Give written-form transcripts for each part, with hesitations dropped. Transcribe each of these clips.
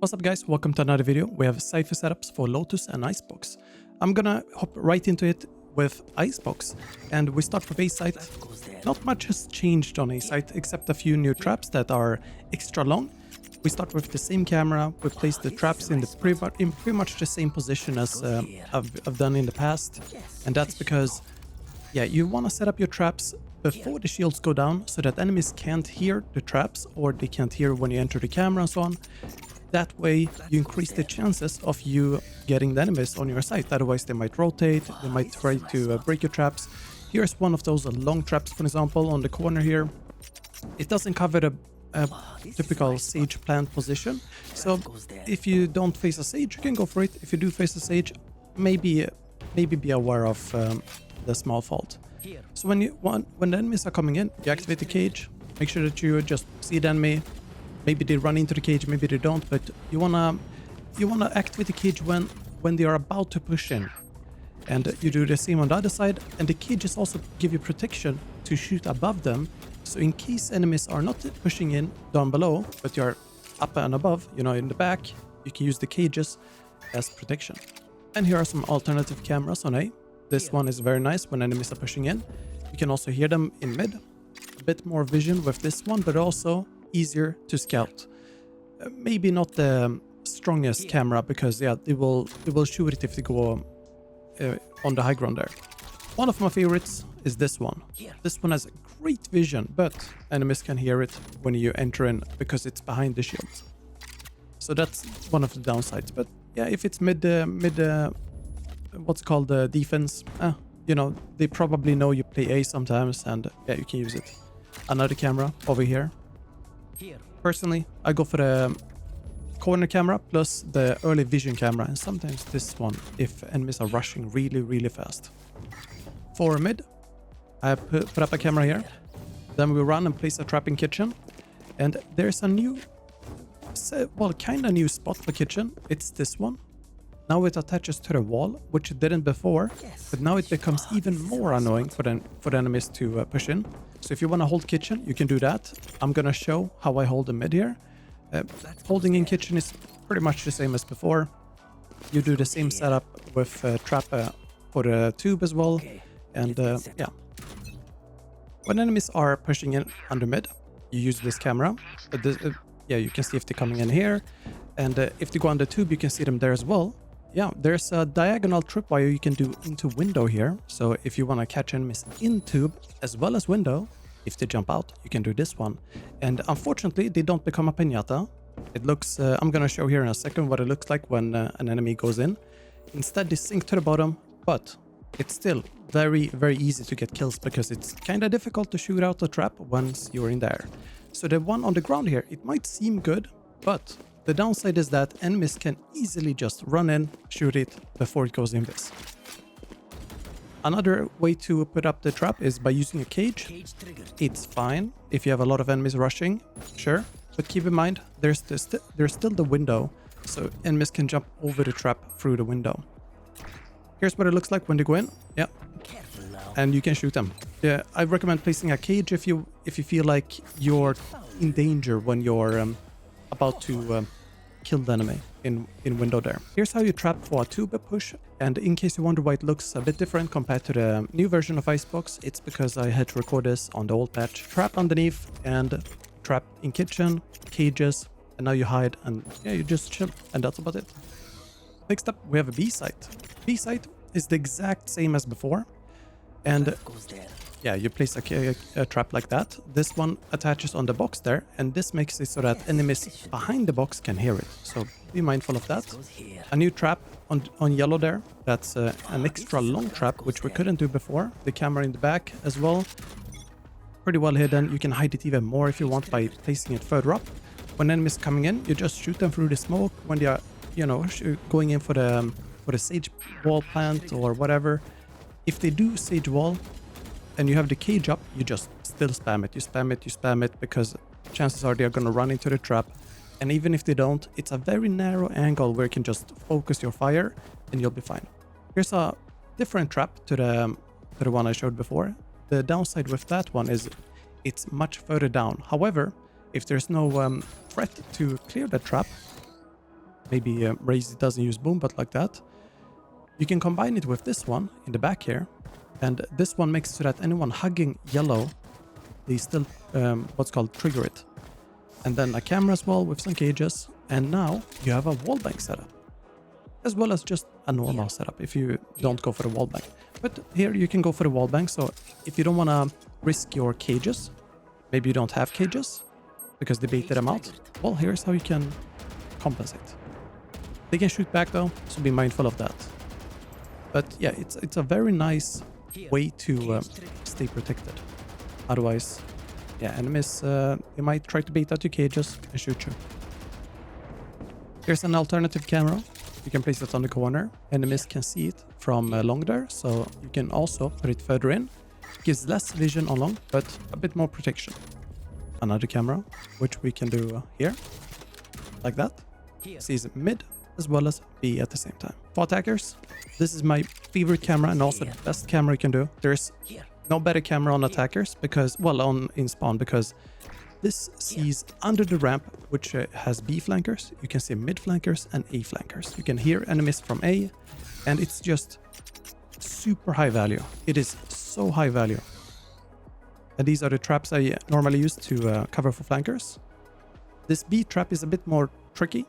What's up guys, welcome to another video. We have Cypher setups for Lotus and Icebox. I'm gonna hop right into it with Icebox, and we start with A site. Not much has changed on A site except a few new traps that are extra long. We start with the same camera, we place the traps in pretty much the same position as I've done in the past, and that's because you want to set up your traps before the shields go down so that enemies can't hear the traps or they can't hear when you enter the camera and so on. That way you increase the chances of you getting the enemies on your side. Otherwise they might rotate, they might try to break your traps. Here's one of those long traps, for example, on the corner here. It doesn't cover the typical sage plant position, so if you don't face a sage you can go for it. If you do face a sage, maybe be aware of the small fault. So when the enemies are coming in, you activate the cage, make sure that you just see the enemy. Maybe they run into the cage, maybe they don't, but you wanna activate the cage when they are about to push in. And you do the same on the other side, and the cages also give you protection to shoot above them. So in case enemies are not pushing in down below, but you're up and above, you know, in the back, you can use the cages as protection. And here are some alternative cameras on A. This one is very nice when enemies are pushing in. You can also hear them in mid. A bit more vision with this one, but also easier to scout. Maybe not the strongest camera because they will shoot it if they go on the high ground there. One of my favorites is this one. This one has great vision, but enemies can hear it when you enter in because it's behind the shield. So that's one of the downsides. But yeah, if it's mid what's called defense, you know, they probably know you play A sometimes, and yeah, you can use it. Another camera over here. Personally, I go for the corner camera plus the early vision camera, and sometimes this one if enemies are rushing really fast. For mid, I put up a camera here. Then we run and place a trap in kitchen, and there's a new, well, kind of new spot for kitchen. It's this one. Now it attaches to the wall, which it didn't before, but now it becomes even more annoying for the enemies to push in. So if you want to hold kitchen, you can do that. I'm gonna show how I hold the mid here. Holding in kitchen is pretty much the same as before. You do the same setup with trap for the tube as well. And yeah, when enemies are pushing in under mid, you use this camera. Yeah, you can see if they're coming in here, and if they go on the tube, you can see them there as well. Yeah, there's a diagonal tripwire you can do into window here. So if you want to catch enemies in tube as well as window, if they jump out, you can do this one. And unfortunately, they don't become a piñata. It looks, I'm gonna show here in a second what it looks like when an enemy goes in. Instead, they sink to the bottom, but it's still very easy to get kills because it's kind of difficult to shoot out the trap once you're in there. So the one on the ground here, it might seem good, but the downside is that enemies can easily just run in, shoot it before it goes in this. Another way to put up the trap is by using a cage. It's fine if you have a lot of enemies rushing, sure, but keep in mind there's still the window, so enemies can jump over the trap through the window. Here's what it looks like when they go in. Yeah, and you can shoot them. Yeah, I recommend placing a cage if you feel like you're in danger when you're about to kill the enemy in window there. Here's how you trap for a tube push, and in case you wonder why it looks a bit different compared to the new version of Icebox, it's because I had to record this on the old patch. Trap underneath and trap in kitchen, cages, and now you hide and yeah, you just chill, and that's about it. Next up, we have a B site. B site is the exact same as before, and yeah, you place a trap like that. This one attaches on the box there, and this makes it so that enemies behind the box can hear it. So be mindful of that. A new trap on yellow there. That's an extra long trap, which we couldn't do before. The camera in the back as well. Pretty well hidden. You can hide it even more if you want by placing it further up. When enemies coming in, you just shoot them through the smoke. When they are, you know, going in for the sage wall plant or whatever. If they do sage wall, and you have the cage up, you just still spam it. You spam it because chances are they're gonna run into the trap. And even if they don't, it's a very narrow angle where you can just focus your fire and you'll be fine. Here's a different trap to the one I showed before. The downside with that one is it's much further down. However, if there's no threat to clear the trap, Maybe Raze doesn't use boom, but like that. You can combine it with this one in the back here. And this one makes it so that anyone hugging yellow, they still, what's called, trigger it. And then a camera as well with some cages. And now you have a wallbang setup. As well as just a normal setup if you don't go for the wallbang. But here you can go for the wallbang. So if you don't want to risk your cages, maybe you don't have cages because they baited them out. Well, here's how you can compensate. They can shoot back though, so be mindful of that. But yeah, it's a very nice way to stay protected. Otherwise, yeah, enemies, they might try to bait out your cages and shoot you. Here's an alternative camera. You can place it on the corner. Enemies can see it from long there, so you can also put it further in. Gives less vision on long, but a bit more protection. Another camera, which we can do here, like that. Sees mid as well as B at the same time. For attackers, this is my favorite camera and also the best camera you can do. There's no better camera on attackers because, well, in spawn, because this sees under the ramp, which has B flankers. You can see mid flankers and A flankers. You can hear enemies from A, and it's just super high value. It is so high value. And these are the traps I normally use to cover for flankers. This B trap is a bit more tricky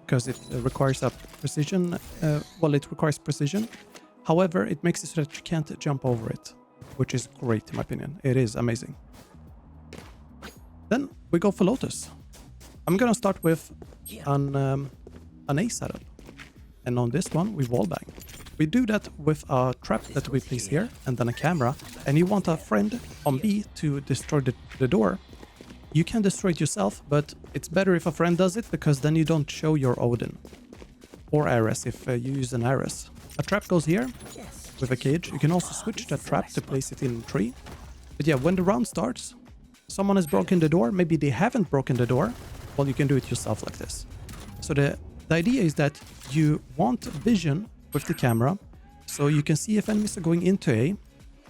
because it requires a precision. Well, it requires precision. However, it makes it so that you can't jump over it, which is great in my opinion. It is amazing. Then we go for Lotus. I'm gonna start with an A setup. And on this one, we wallbang. We do that with a trap that we place here and then a camera. And you want a friend on B to destroy the door. You can destroy it yourself, but it's better if a friend does it because then you don't show your Odin. Or Ares if you use an Ares. A trap goes here with a cage. You can also switch that trap to place it in a tree. But yeah, when the round starts, someone has broken the door. Maybe they haven't broken the door. Well, you can do it yourself like this. So the idea is that you want vision with the camera, so you can see if enemies are going into A,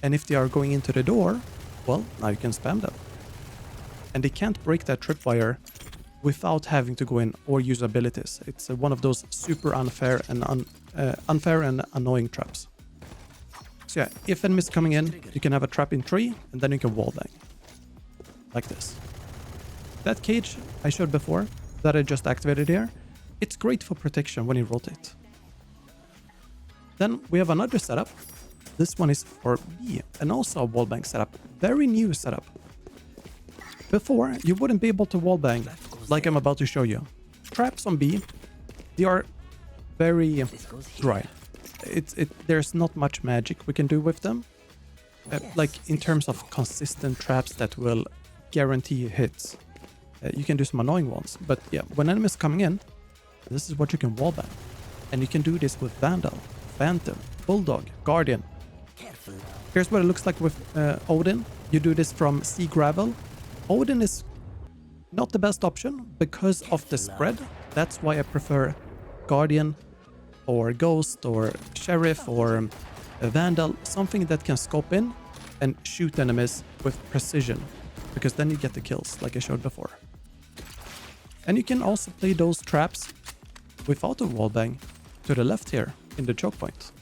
and if they are going into the door, well, now you can spam them. And they can't break that tripwire without having to go in or use abilities. It's one of those super unfair and annoying traps. So yeah, if enemies are coming in, you can have a trap in tree, and then you can wallbang. Like this. That cage I showed before, that I just activated here, it's great for protection when you rotate. Then we have another setup. This one is for B, and also a wallbang setup. Very new setup. Before, you wouldn't be able to wallbang, like I'm about to show you. Traps on B, they are very dry. There's not much magic we can do with them. Like in terms of consistent traps that will guarantee hits. You can do some annoying ones, but yeah, when enemies are coming in, this is what you can wallbang. And you can do this with Vandal, Phantom, Bulldog, Guardian. Here's what it looks like with Odin. You do this from Sea Gravel. Odin is not the best option because of the spread. That's why I prefer Guardian or Ghost or Sheriff or Vandal. Something that can scope in and shoot enemies with precision, because then you get the kills like I showed before. And you can also play those traps without a wallbang to the left here in the choke point.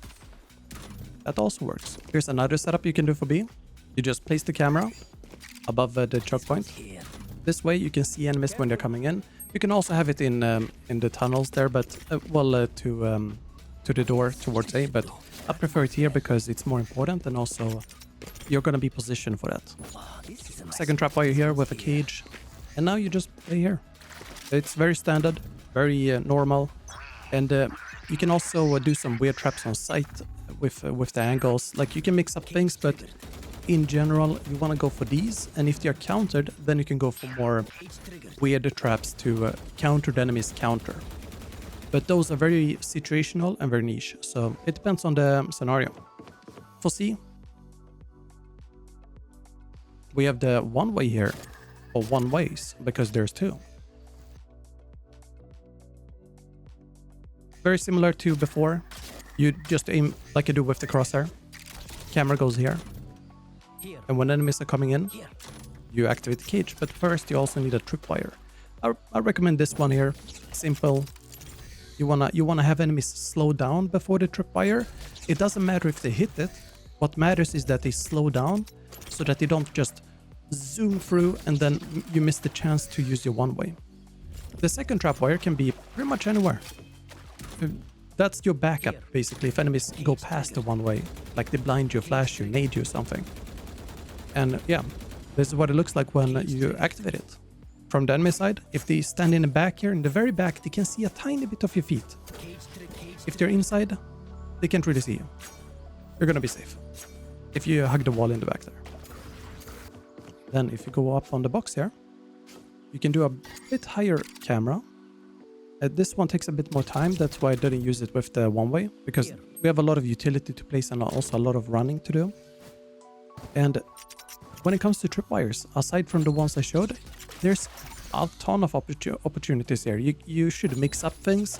That also works. Here's another setup you can do for B. You just place the camera above the choke point. This way you can see enemies when they're coming in. You can also have it in the tunnels there, but to the door towards A. But I prefer it here because it's more important, and also you're gonna be positioned for that. Second trapwire here with a cage, and now you just play here. It's very standard, very normal, and you can also do some weird traps on sight with the angles. Like you can mix up things, but in general you want to go for these, and if they are countered, then you can go for more weird traps to counter the enemy's counter. But those are very situational and very niche, so it depends on the scenario. For C, we have the one way here, or one ways, because there's two. Very similar to before. You just aim like you do with the crosshair. Camera goes here. And when enemies are coming in, you activate the cage. But first you also need a tripwire. I recommend this one here. Simple. You wanna have enemies slow down before the tripwire. It doesn't matter if they hit it. What matters is that they slow down so that they don't just zoom through and then you miss the chance to use your one-way. The second trapwire can be pretty much anywhere. That's your backup, basically, if enemies go past the one-way, like they blind you, flash you, nade you, something. And yeah, this is what it looks like when you activate it. From the enemy side, if they stand in the back here, in the very back, they can see a tiny bit of your feet. If they're inside, they can't really see you. You're gonna be safe if you hug the wall in the back there. Then if you go up on the box here, you can do a bit higher camera. This one takes a bit more time, that's why I didn't use it with the one-way, because we have a lot of utility to place and also a lot of running to do. And when it comes to tripwires, aside from the ones I showed, there's a ton of opportunities here. You should mix up things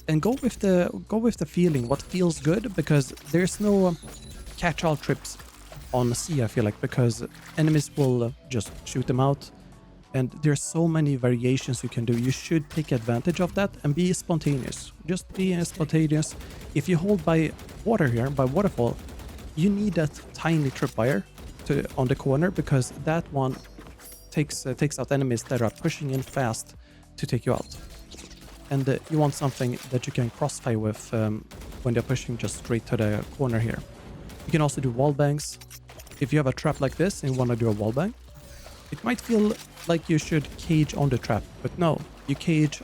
and go with the feeling, what feels good, because there's no catch-all trips on C, I feel like, because enemies will just shoot them out. And there's so many variations you can do. You should take advantage of that and be spontaneous. Just be spontaneous. If you hold by water here, by waterfall, you need that tiny tripwire on the corner, because that one takes out enemies that are pushing in fast to take you out. And you want something that you can crossfire with when they're pushing just straight to the corner here. You can also do wall bangs. If you have a trap like this and you want to do a wall bang, it might feel like you should cage on the trap, but no, you cage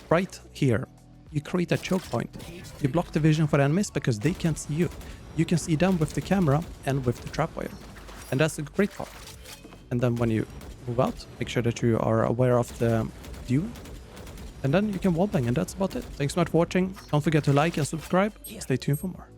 right here. You create a choke point. You block the vision for enemies because they can't see you. You can see them with the camera and with the trapwire. And that's a great part. And then when you move out, make sure that you are aware of the view. And then you can wallbang, and that's about it. Thanks so much for watching. Don't forget to like and subscribe. Stay tuned for more.